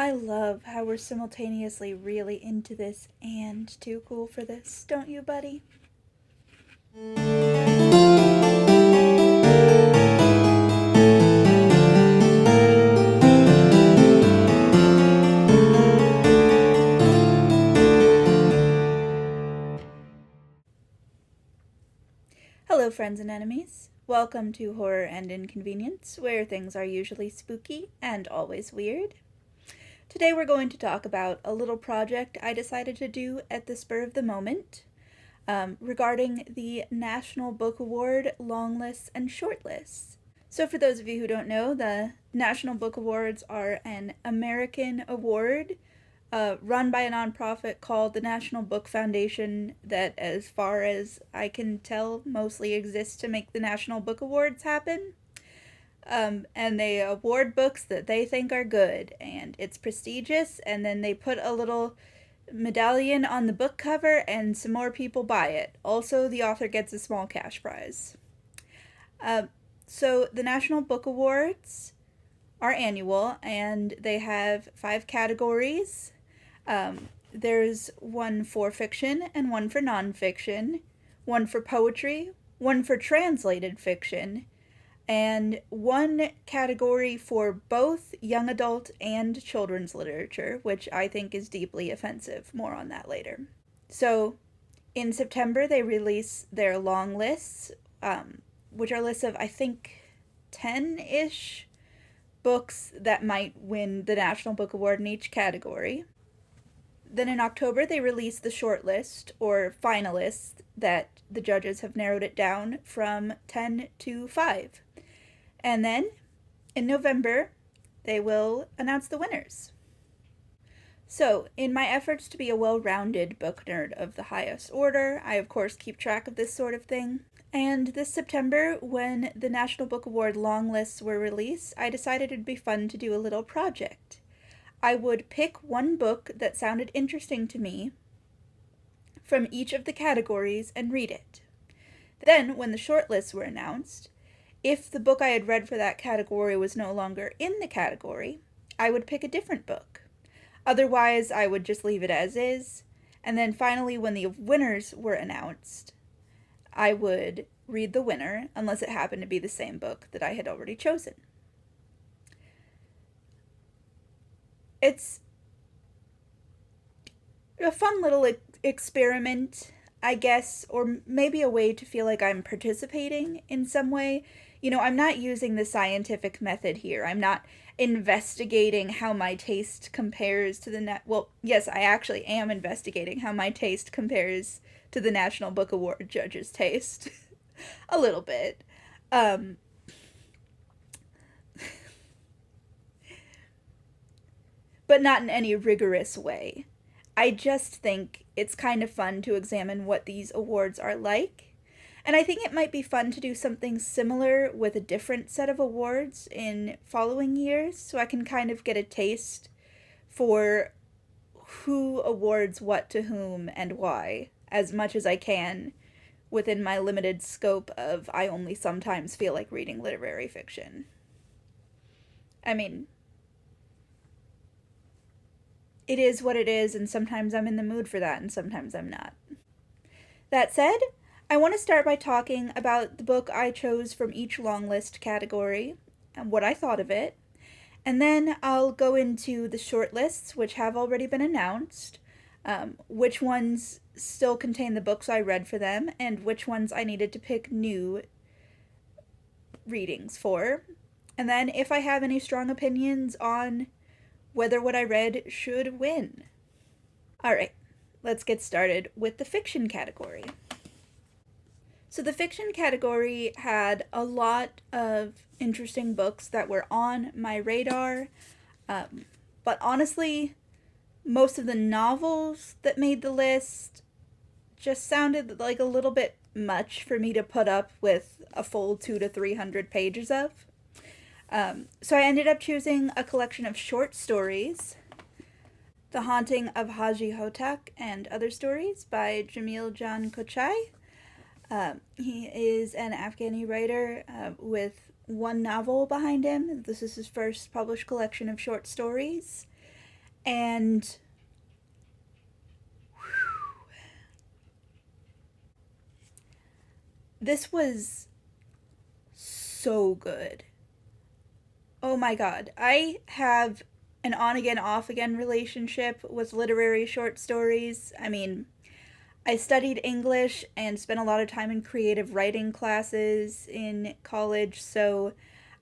I love how we're simultaneously really into this and too cool for this, don't you, buddy? Hello, friends and enemies. Welcome to Horror and Inconvenience, where things are usually spooky and always weird. Today we're going to talk about a little project I decided to do at the spur of the moment regarding the National Book Award long lists and short lists. So for those of you who don't know, the National Book Awards are an American award run by a nonprofit called the National Book Foundation that, as far as I can tell, mostly exists to make the National Book Awards happen. And they award books that they think are good, and it's prestigious, and then they put a little medallion on the book cover, and some more people buy it. Also, the author gets a small cash prize. So the National Book Awards are annual, and they have 5 categories. There's one for fiction and one for nonfiction, one for poetry, one for translated fiction, and one category for both young adult and children's literature, which I think is deeply offensive. More on that later. So, in September, they release their long lists, which are lists of, I think, 10-ish books that might win the National Book Award in each category. Then in October, they release the short list, or finalists, that the judges have narrowed it down from 10 to 5. And then, in November, they will announce the winners. So, in my efforts to be a well-rounded book nerd of the highest order, I of course keep track of this sort of thing. And this September, when the National Book Award long lists were released, I decided it'd be fun to do a little project. I would pick one book that sounded interesting to me from each of the categories and read it. Then, when the shortlists were announced, if the book I had read for that category was no longer in the category, I would pick a different book. Otherwise, I would just leave it as is. And then finally, when the winners were announced, I would read the winner, unless it happened to be the same book that I had already chosen. It's a fun little experiment, I guess, or maybe a way to feel like I'm participating in some way. You know, I'm not using the scientific method here. I'm not investigating how my taste compares to the well, yes, I actually am investigating how my taste compares to the National Book Award judges' taste. A little bit. But not in any rigorous way. I just think it's kind of fun to examine what these awards are like. And I think it might be fun to do something similar with a different set of awards in following years, so I can kind of get a taste for who awards what to whom and why, as much as I can, within my limited scope of I only sometimes feel like reading literary fiction. I mean, it is what it is, and sometimes I'm in the mood for that, and sometimes I'm not. That said, I want to start by talking about the book I chose from each long list category, and what I thought of it, and then I'll go into the short lists, which have already been announced, which ones still contain the books I read for them, and which ones I needed to pick new readings for, and then if I have any strong opinions on whether what I read should win. Alright, let's get started with the fiction category. So the fiction category had a lot of interesting books that were on my radar, but honestly, most of the novels that made the list just sounded like a little bit much for me to put up with a full 200 to 300 pages of. So I ended up choosing a collection of short stories, The Haunting of Hajji Hotak and Other Stories by Jamil Kochai. He is an Afghani writer with one novel behind him. This is his first published collection of short stories. And this was so good. Oh my god. I have an on again, off again relationship with literary short stories. I mean, I studied English and spent a lot of time in creative writing classes in college, so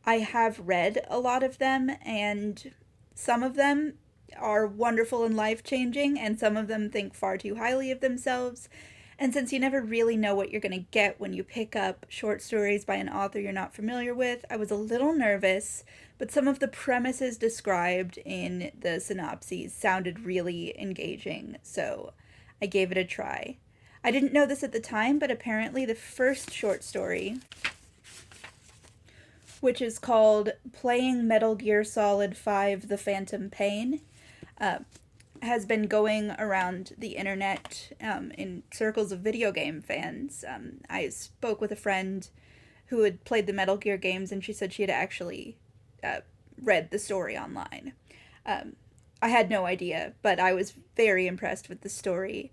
I have read a lot of them, and some of them are wonderful and life changing, and some of them think far too highly of themselves. And since you never really know what you're going to get when you pick up short stories by an author you're not familiar with, I was a little nervous, but some of the premises described in the synopses sounded really engaging, so I gave it a try. I didn't know this at the time, but apparently the first short story, which is called Playing Metal Gear Solid 5 The Phantom Pain, uh, has been going around the internet in circles of video game fans. I spoke with a friend who had played the Metal Gear games, and she said she had actually read the story online. I had no idea, but I was very impressed with the story.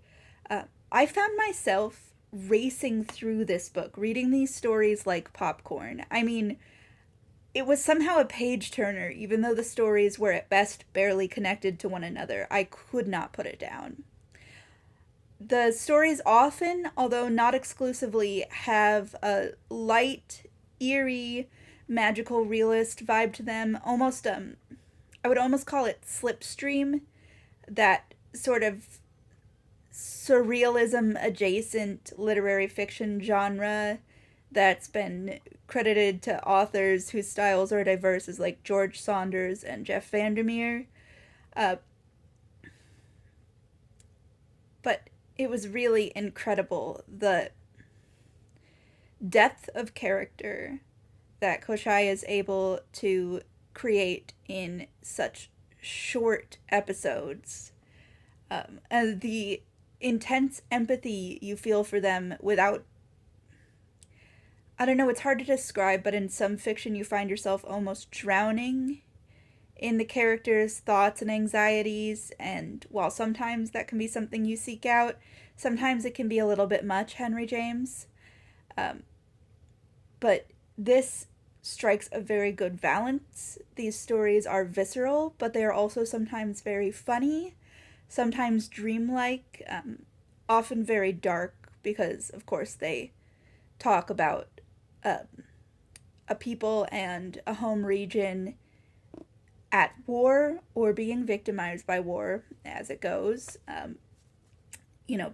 I found myself racing through this book, reading these stories like popcorn. I mean, it was somehow a page turner, even though the stories were at best barely connected to one another. I could not put it down. The stories often, although not exclusively, have a light, eerie, magical realist vibe to them. Almost, I would almost call it slipstream, that sort of surrealism adjacent literary fiction genre that's been credited to authors whose styles are diverse as like George Saunders and Jeff Vandermeer. But it was really incredible, the depth of character that Kochai is able to create in such short episodes, and the intense empathy you feel for them without, I don't know, it's hard to describe, but in some fiction you find yourself almost drowning in the characters' thoughts and anxieties, and while sometimes that can be something you seek out, sometimes it can be a little bit much, Henry James. But this strikes a very good balance. These stories are visceral, but they are also sometimes very funny, sometimes dreamlike, often very dark, because, of course, they talk about a people and a home region at war or being victimized by war as it goes.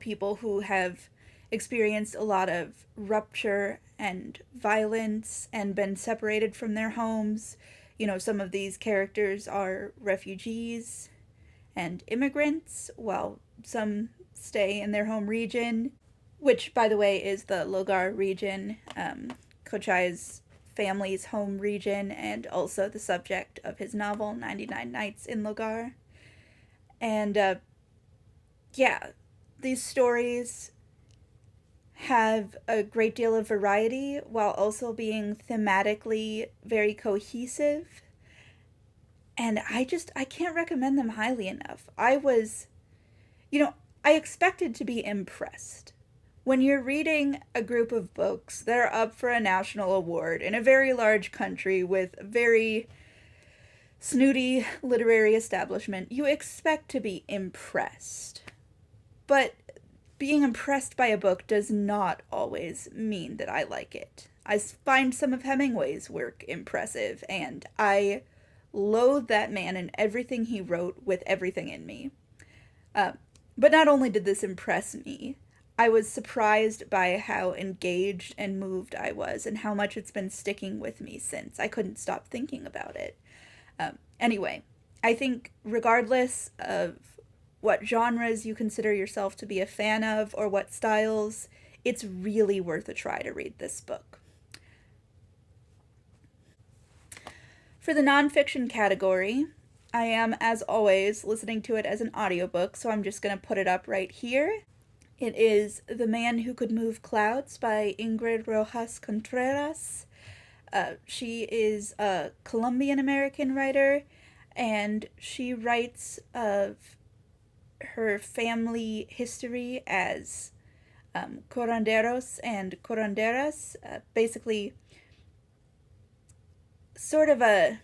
People who have experienced a lot of rupture and violence and been separated from their homes. Some of these characters are refugees and immigrants, while some stay in their home region, which, by the way, is the Logar region, Kochai's family's home region, and also the subject of his novel, 99 Nights in Logar. And, yeah, these stories have a great deal of variety while also being thematically very cohesive. And I can't recommend them highly enough. I expected to be impressed. When you're reading a group of books that are up for a national award in a very large country with a very snooty literary establishment, you expect to be impressed. But being impressed by a book does not always mean that I like it. I find some of Hemingway's work impressive, and I loathe that man and everything he wrote with everything in me. But not only did this impress me, I was surprised by how engaged and moved I was and how much it's been sticking with me since. I couldn't stop thinking about it. Anyway, I think regardless of what genres you consider yourself to be a fan of or what styles, it's really worth a try to read this book. For the nonfiction category, I am, as always, listening to it as an audiobook, so I'm just going to put it up right here. It is The Man Who Could Move Clouds by Ingrid Rojas Contreras. She is a Colombian-American writer, and she writes of her family history as curanderos and curanderas, basically sort of a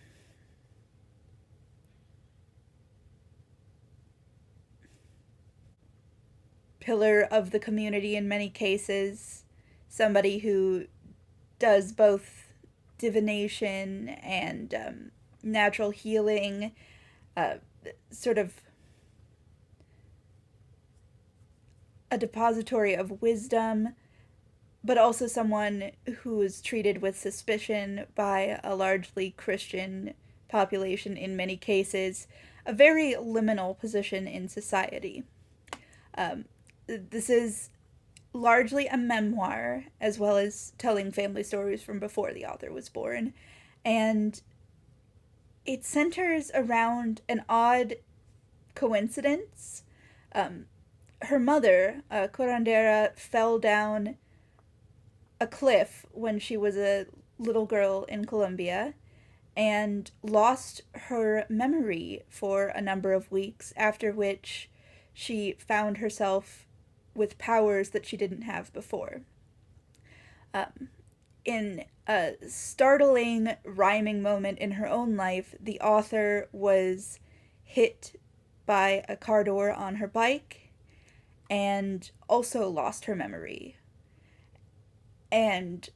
pillar of the community in many cases, somebody who does both divination and natural healing, uh, sort of a depository of wisdom, but also someone who is treated with suspicion by a largely Christian population in many cases, a very liminal position in society. Um, this is largely a memoir, as well as telling family stories from before the author was born. And it centers around an odd coincidence. Her mother, Curandera, fell down a cliff when she was a little girl in Colombia and lost her memory for a number of weeks, after which she found herself with powers that she didn't have before. Um, in a startling rhyming moment in her own life, the author was hit by a car door on her bike and also lost her memory. And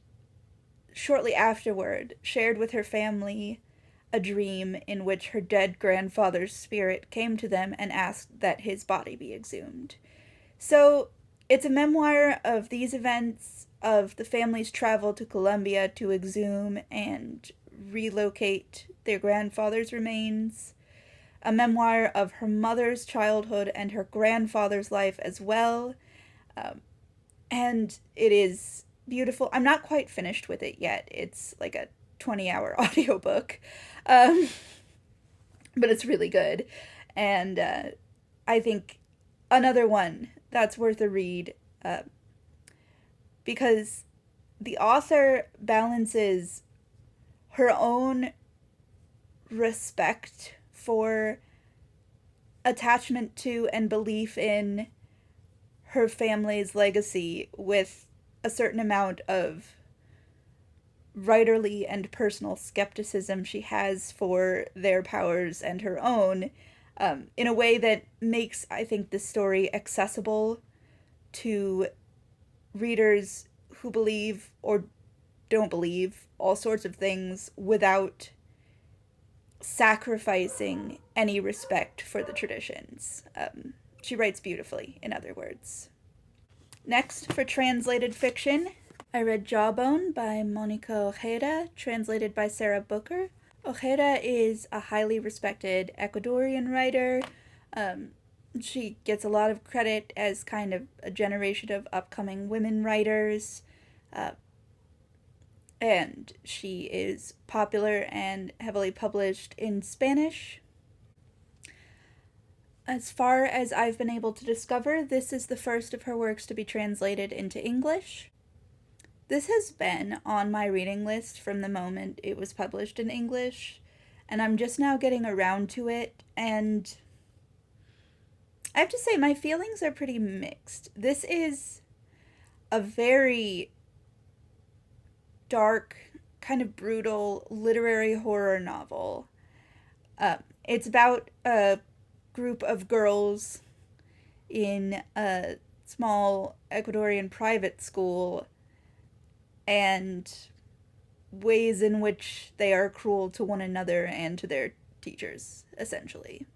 shortly afterward, shared with her family a dream in which her dead grandfather's spirit came to them and asked that his body be exhumed. So it's a memoir of these events, of the family's travel to Colombia to exhume and relocate their grandfather's remains, a memoir of her mother's childhood and her grandfather's life as well. And it is beautiful. I'm not quite finished with it yet. It's like a 20-hour audiobook. Um, but it's really good. And I think another one that's worth a read, because the author balances her own respect for, attachment to, and belief in her family's legacy with a certain amount of writerly and personal skepticism she has for their powers and her own, in a way that makes, I think, this story accessible to readers who believe or don't believe all sorts of things without sacrificing any respect for the traditions. She writes beautifully, in other words. Next, for translated fiction, I read Jawbone by Monica Ojeda, translated by Sarah Booker. Ojeda is a highly respected Ecuadorian writer. She gets a lot of credit as kind of a generation of upcoming women writers. And she is popular and heavily published in Spanish. As far as I've been able to discover, this is the first of her works to be translated into English. This has been on my reading list from the moment it was published in English, and I'm just now getting around to it, and I have to say my feelings are pretty mixed. This is a very dark, kind of brutal literary horror novel. It's about a group of girls in a small Ecuadorian private school and ways in which they are cruel to one another and to their teachers, essentially.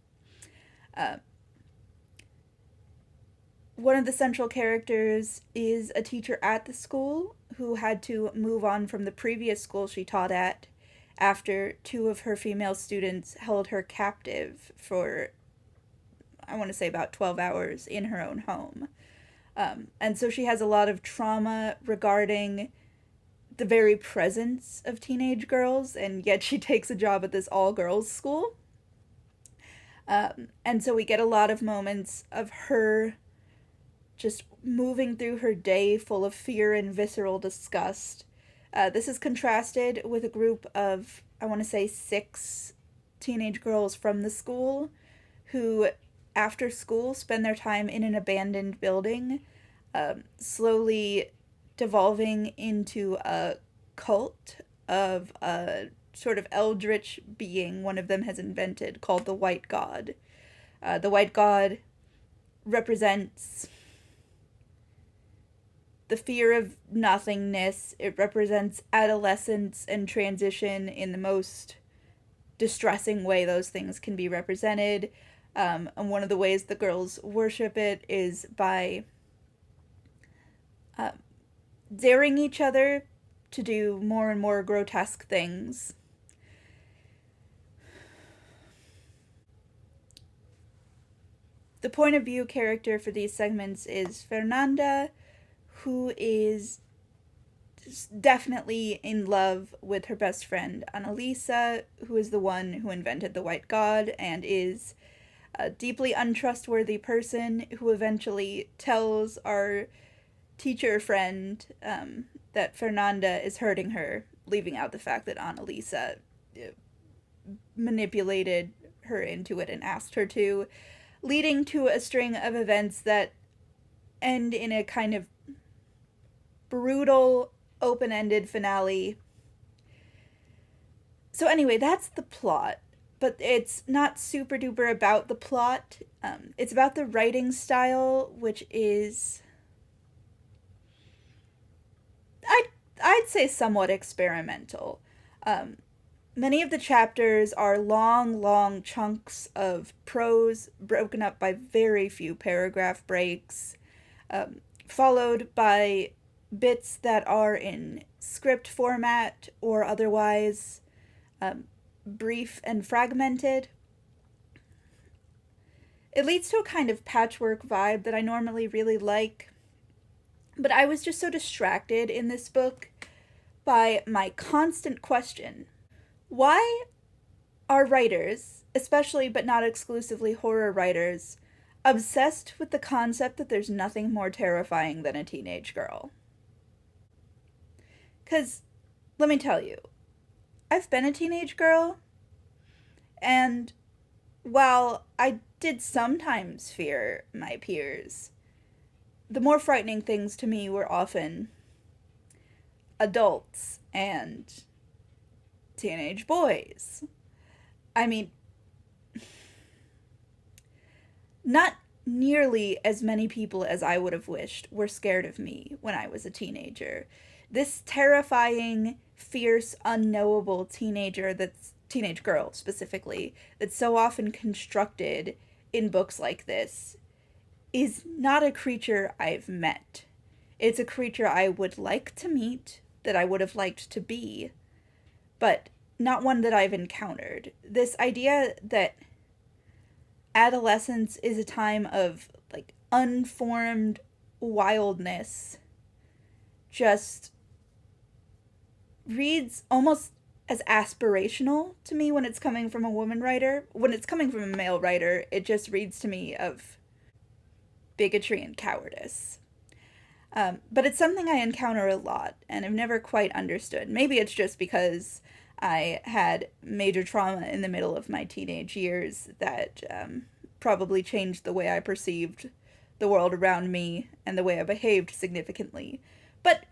One of the central characters is a teacher at the school who had to move on from the previous school she taught at after two of her female students held her captive for, I want to say, about 12 hours in her own home. And so she has a lot of trauma regarding the very presence of teenage girls, and yet she takes a job at this all-girls school. And so we get a lot of moments of her just moving through her day full of fear and visceral disgust. This is contrasted with a group of, I want to say, 6 teenage girls from the school who, after school, spend their time in an abandoned building, slowly devolving into a cult of a sort of eldritch being one of them has invented called the White God. The White God represents the fear of nothingness. It represents adolescence and transition in the most distressing way those things can be represented. And one of the ways the girls worship it is by daring each other to do more and more grotesque things. The point of view character for these segments is Fernanda, who is definitely in love with her best friend Annalisa, who is the one who invented the White God and is a deeply untrustworthy person who eventually tells our teacher friend that Fernanda is hurting her, leaving out the fact that Annalisa manipulated her into it and asked her to, leading to a string of events that end in a kind of brutal, open-ended finale. So anyway, that's the plot, but it's not super duper about the plot. It's about the writing style, which is, I'd say, somewhat experimental. Many of the chapters are long chunks of prose broken up by very few paragraph breaks, followed by bits that are in script format or otherwise brief and fragmented. It leads to a kind of patchwork vibe that I normally really like, but I was just so distracted in this book by my constant question: why are writers, especially but not exclusively horror writers, obsessed with the concept that there's nothing more terrifying than a teenage girl? Because, let me tell you, I've been a teenage girl, and while I did sometimes fear my peers, the more frightening things to me were often adults and teenage boys. I mean, not nearly as many people as I would have wished were scared of me when I was a teenager. This terrifying, fierce, unknowable teenage girl specifically, that's so often constructed in books like this, is not a creature I've met. It's a creature I would like to meet, that I would have liked to be, but not one that I've encountered. This idea that adolescence is a time of, like, unformed wildness just reads almost as aspirational to me when it's coming from a woman writer. When it's coming from a male writer, it just reads to me of bigotry and cowardice. But it's something I encounter a lot, and I've never quite understood. Maybe it's just because I had major trauma in the middle of my teenage years that probably changed the way I perceived the world around me and the way I behaved significantly. But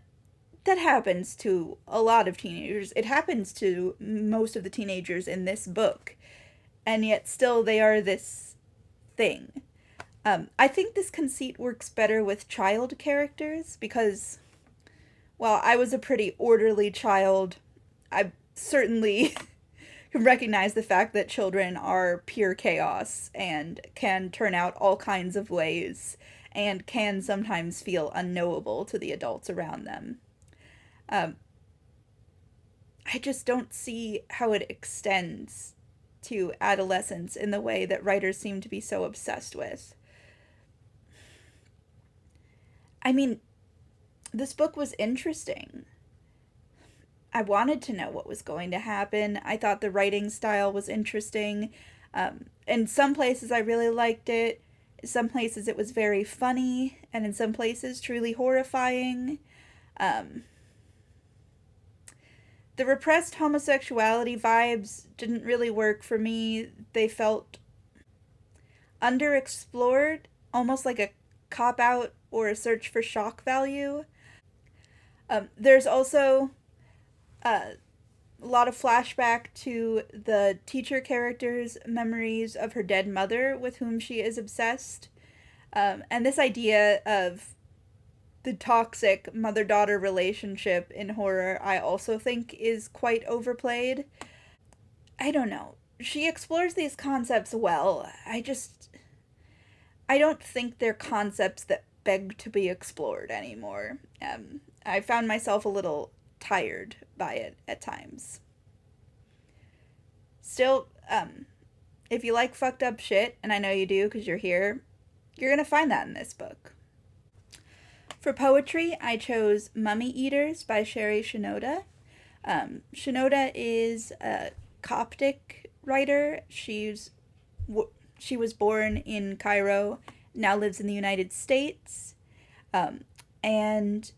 that happens to a lot of teenagers. It happens to most of the teenagers in this book, and yet still they are this thing. I think this conceit works better with child characters because, while I was a pretty orderly child, I certainly can recognize the fact that children are pure chaos and can turn out all kinds of ways and can sometimes feel unknowable to the adults around them. I just don't see how it extends to adolescence in the way that writers seem to be so obsessed with. I mean, this book was interesting. I wanted to know what was going to happen. I thought the writing style was interesting. In some places I really liked it. In some places it was very funny. And in some places truly horrifying. The repressed homosexuality vibes didn't really work for me. They felt underexplored, almost like a cop out or a search for shock value. There's also a lot of flashback to the teacher character's memories of her dead mother with whom she is obsessed. And this idea of the toxic mother-daughter relationship in horror, I also think is quite overplayed. I don't know. She explores these concepts well. I don't think they're concepts that beg to be explored anymore. I found myself a little tired by it at times. Still, if you like fucked up shit, and I know you do because you're here, you're gonna find that in this book. For poetry, I chose Mummy Eaters by Shenoda. Shenoda is a Coptic writer. She was born in Cairo, now lives in the United States. And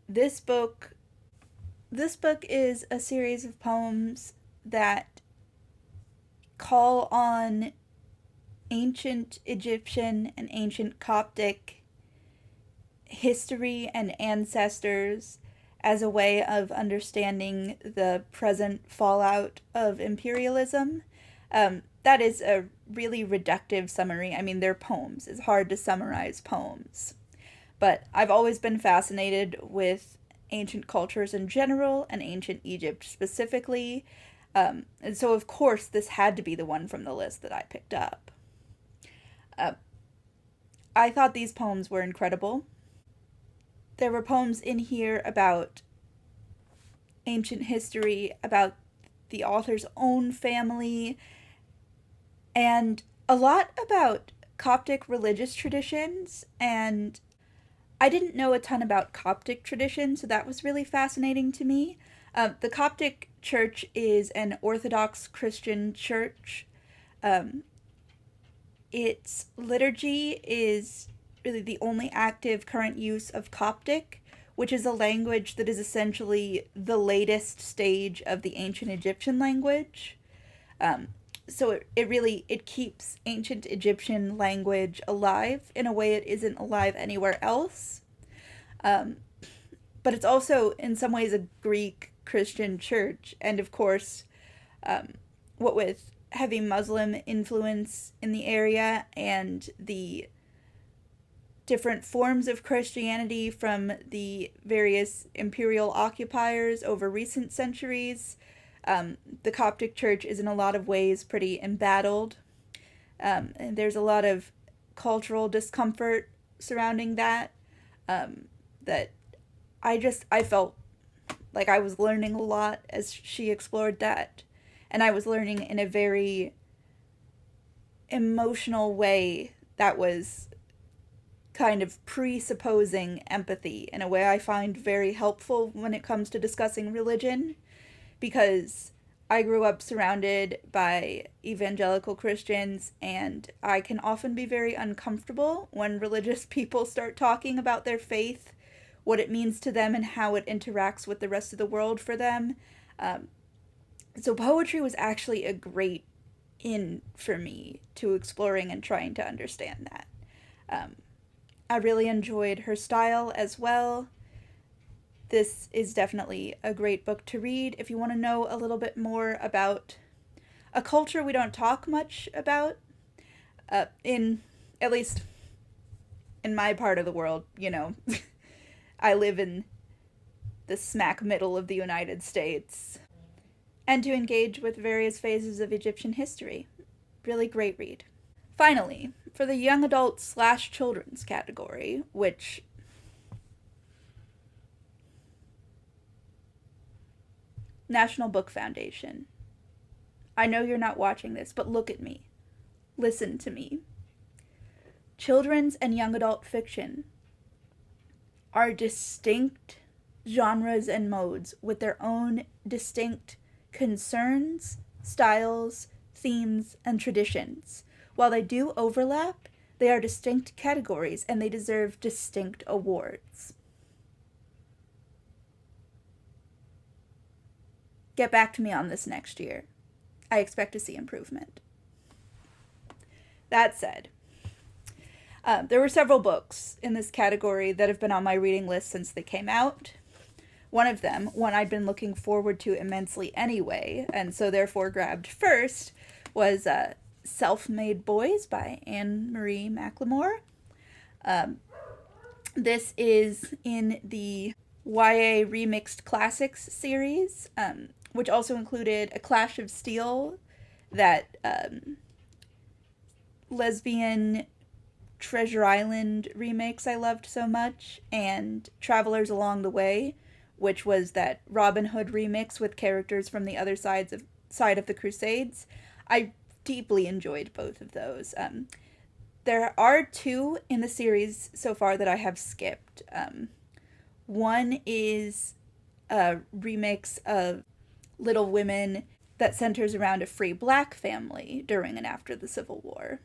this book is a series of poems that call on ancient Egyptian and ancient Coptic history and ancestors as a way of understanding the present fallout of imperialism. That is a really reductive summary. I mean, they're poems. It's hard to summarize poems. But I've always been fascinated with ancient cultures in general and ancient Egypt specifically. And so, of course, this had to be the one from the list that I picked up. I thought these poems were incredible. There were poems in here about ancient history, about the author's own family, and a lot about Coptic religious traditions. And I didn't know a ton about Coptic tradition, so that was really fascinating to me. The Coptic Church is an Orthodox Christian church. Its liturgy is really the only active current use of Coptic, which is a language that is essentially the latest stage of the ancient Egyptian language. So it keeps ancient Egyptian language alive in a way it isn't alive anywhere else. But it's also in some ways a Greek Christian church, and of course, what with heavy Muslim influence in the area and the different forms of Christianity from the various imperial occupiers over recent centuries, the Coptic Church is in a lot of ways pretty embattled. And there's a lot of cultural discomfort surrounding that, that I felt like I was learning a lot as she explored that. And I was learning in a very emotional way that was kind of presupposing empathy in a way I find very helpful when it comes to discussing religion, because I grew up surrounded by evangelical Christians, and I can often be very uncomfortable when religious people start talking about their faith, what it means to them, and how it interacts with the rest of the world for them. So poetry was actually a great in for me to exploring and trying to understand that. I really enjoyed her style as well. This is definitely a great book to read if you want to know a little bit more about a culture we don't talk much about, at least in my part of the world, you know. I live in the smack middle of the United States. And to engage with various phases of Egyptian history. Really great read. Finally, for the young adult / children's category, which National Book Foundation. I know you're not watching this, but look at me. Listen to me. Children's and young adult fiction are distinct genres and modes with their own distinct concerns, styles, themes, and traditions. While they do overlap, they are distinct categories and they deserve distinct awards. Get back to me on this next year. I expect to see improvement. That said, there were several books in this category that have been on my reading list since they came out. One of them, one I'd been looking forward to immensely anyway, and so therefore grabbed first, was Self-Made Boys by Anne-Marie McLemore. This is in the YA Remixed Classics series, which also included A Clash of Steel, that lesbian Treasure Island remix I loved so much, and Travelers Along the Way, which was that Robin Hood remix with characters from the other side of the Crusades. I deeply enjoyed both of those. There are two in the series so far that I have skipped. One is a remix of Little Women that centers around a free black family during and after the Civil War.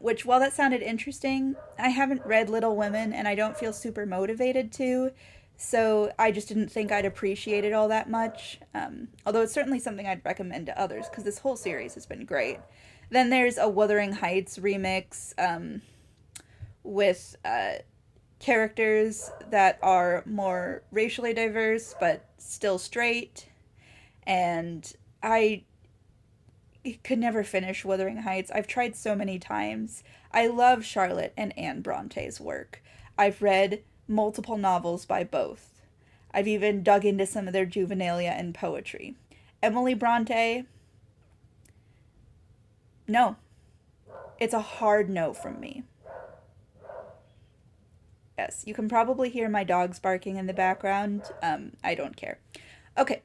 Which, while that sounded interesting, I haven't read Little Women and I don't feel super motivated to, so I just didn't think I'd appreciate it all that much. Although it's certainly something I'd recommend to others, because this whole series has been great. Then there's a Wuthering Heights remix with characters that are more racially diverse, but still straight. And I could never finish Wuthering Heights. I've tried so many times. I love Charlotte and Anne Bronte's work. I've read multiple novels by both. I've even dug into some of their juvenilia and poetry. Emily Bronte, no. It's a hard no from me. Yes, you can probably hear my dogs barking in the background. I don't care. Okay.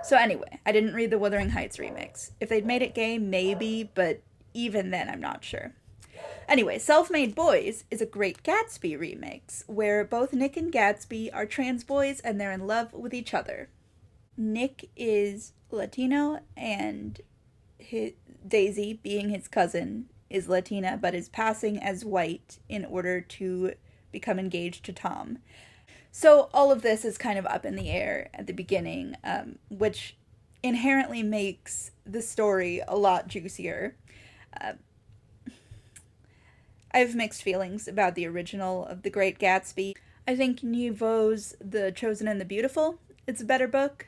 So anyway, I didn't read the Wuthering Heights remix. If they'd made it gay, maybe, but even then I'm not sure. Anyway, Self-Made Boys is a Great Gatsby remix, where both Nick and Gatsby are trans boys and they're in love with each other. Nick is Latino, and Daisy, being his cousin, is Latina but is passing as white in order to become engaged to Tom. So all of this is kind of up in the air at the beginning, which inherently makes the story a lot juicier. I have mixed feelings about the original of The Great Gatsby. I think Nouveau's The Chosen and the Beautiful, it's a better book.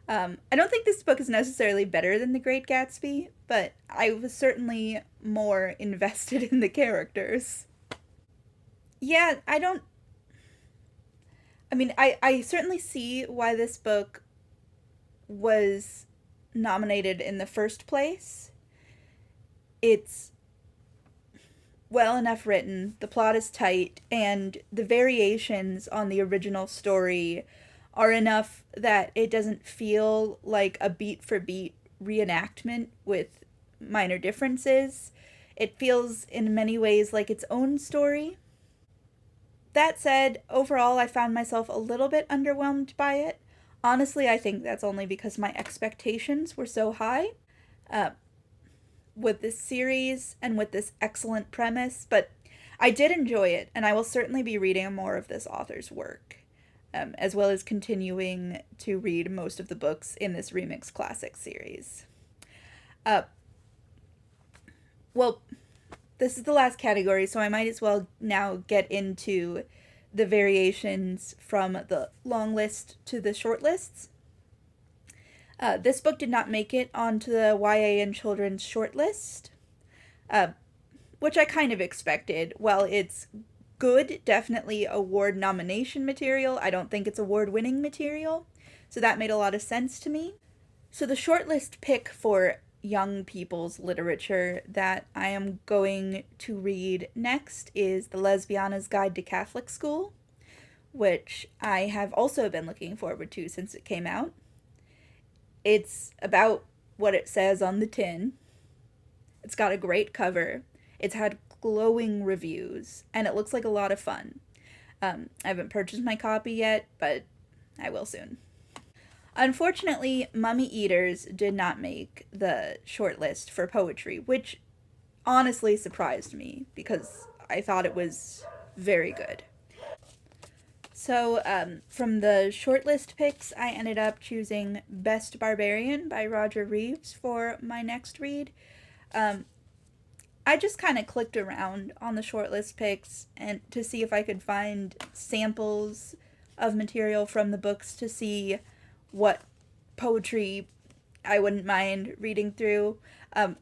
I don't think this book is necessarily better than The Great Gatsby, but I was certainly more invested in the characters. Yeah, I certainly see why this book was nominated in the first place. It's well enough written, the plot is tight, and the variations on the original story are enough that it doesn't feel like a beat-for-beat reenactment with minor differences. It feels in many ways like its own story. That said, overall I found myself a little bit underwhelmed by it. Honestly, I think that's only because my expectations were so high with this series and with this excellent premise, but I did enjoy it, and I will certainly be reading more of this author's work, as well as continuing to read most of the books in this Remix Classic series. Well, this is the last category, so I might as well now get into the variations from the long list to the short lists. This book did not make it onto the YA and children's shortlist, which I kind of expected. While it's good, definitely award nomination material, I don't think it's award-winning material, so that made a lot of sense to me. So the shortlist pick for young people's literature that I am going to read next is The Lesbiana's Guide to Catholic School, which I have also been looking forward to since it came out. It's about what it says on the tin. It's got a great cover. It's had glowing reviews, and it looks like a lot of fun. I haven't purchased my copy yet, but I will soon. Unfortunately, Mummy Eaters did not make the shortlist for poetry, which honestly surprised me because I thought it was very good. So, from the shortlist picks, I ended up choosing Best Barbarian by Roger Reeves for my next read. Um, I just kind of clicked around on the shortlist picks and to see if I could find samples of material from the books to see what poetry I wouldn't mind reading through.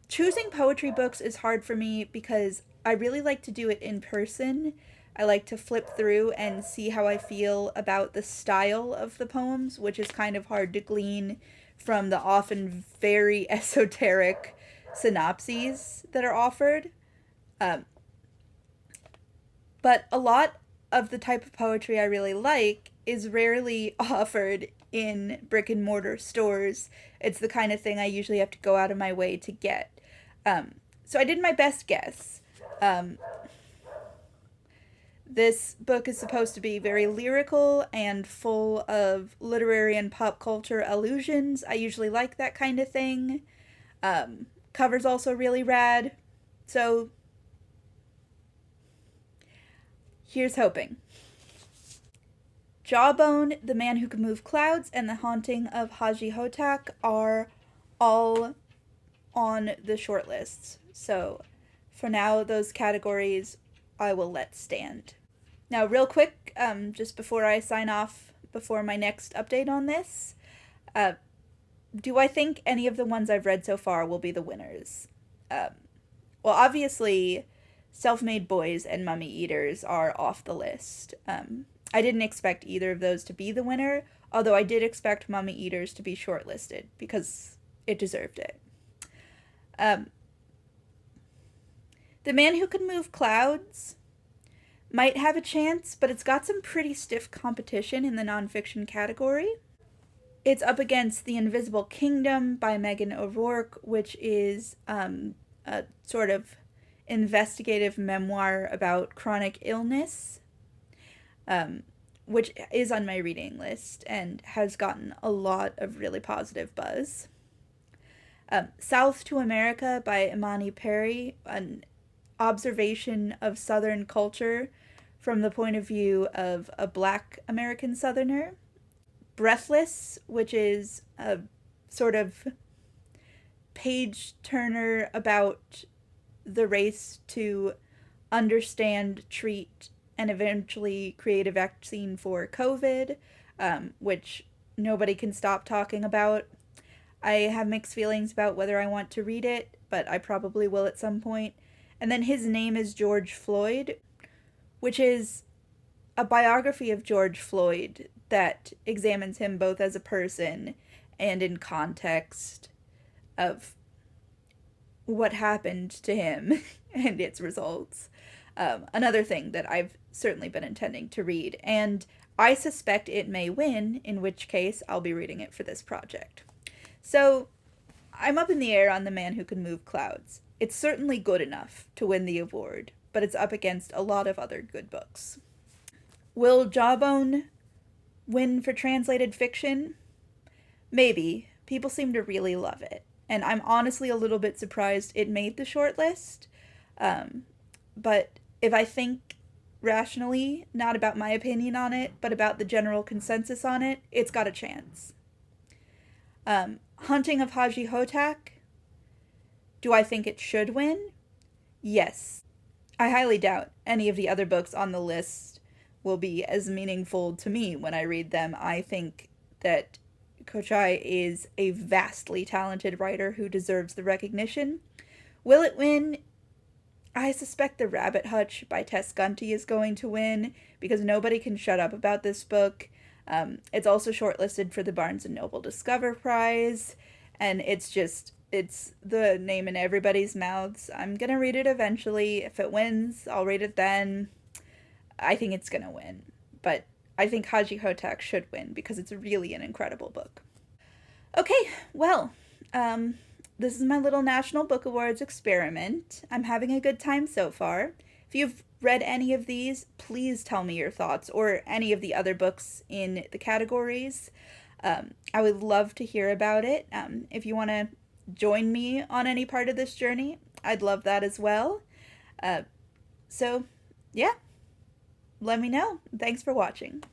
Choosing poetry books is hard for me because I really like to do it in person. I like to flip through and see how I feel about the style of the poems, which is kind of hard to glean from the often very esoteric synopses that are offered. Um, but a lot of the type of poetry I really like is rarely offered in brick and mortar stores. It's the kind of thing I usually have to go out of my way to get. So I did my best guess. This book is supposed to be very lyrical and full of literary and pop culture allusions. I usually like that kind of thing. Cover's also really rad. So here's hoping. Jawbone, The Man Who Could Move Clouds, and The Haunting of Hajji Hotak are all on the shortlists. So for now, those categories I will let stand. Now, real quick, just before I sign off, before my next update on this, do I think any of the ones I've read so far will be the winners? Well, obviously, Self-Made Boys and Mummy Eaters are off the list. I didn't expect either of those to be the winner, although I did expect Mummy Eaters to be shortlisted because it deserved it. The Man Who Could Move Clouds might have a chance, but it's got some pretty stiff competition in the nonfiction category. It's up against The Invisible Kingdom by Megan O'Rourke, which is a sort of investigative memoir about chronic illness, which is on my reading list and has gotten a lot of really positive buzz. South to America by Imani Perry, an observation of Southern culture from the point of view of a Black American Southerner. Breathless, which is a sort of page turner about the race to understand, treat, and eventually create a vaccine for COVID, which nobody can stop talking about. I have mixed feelings about whether I want to read it, but I probably will at some point. And then His Name is George Floyd, which is a biography of George Floyd that examines him both as a person and in context of what happened to him and its results. Another thing that I've certainly been intending to read, and I suspect it may win, in which case I'll be reading it for this project. So, I'm up in the air on The Man Who Could Move Clouds. It's certainly good enough to win the award, but it's up against a lot of other good books. Will Jawbone win for translated fiction? Maybe. People seem to really love it, and I'm honestly a little bit surprised it made the shortlist. But if I think rationally, not about my opinion on it, but about the general consensus on it, it's got a chance. Haunting of Hajji Hotak. Do I think it should win? Yes. I highly doubt any of the other books on the list will be as meaningful to me when I read them. I think that Kochai is a vastly talented writer who deserves the recognition. Will it win? I suspect The Rabbit Hutch by Tess Gunty is going to win because nobody can shut up about this book. It's also shortlisted for the Barnes & Noble Discover Prize, and it's the name in everybody's mouths. I'm gonna read it eventually. If it wins, I'll read it then. I think it's gonna win, but I think Hajji Hotak should win because it's really an incredible book. Okay, well, this is my little National Book Awards experiment. I'm having a good time so far. If you've read any of these, please tell me your thoughts, or any of the other books in the categories. I would love to hear about it. If you want to join me on any part of this journey, I'd love that as well. So, yeah, let me know. Thanks for watching.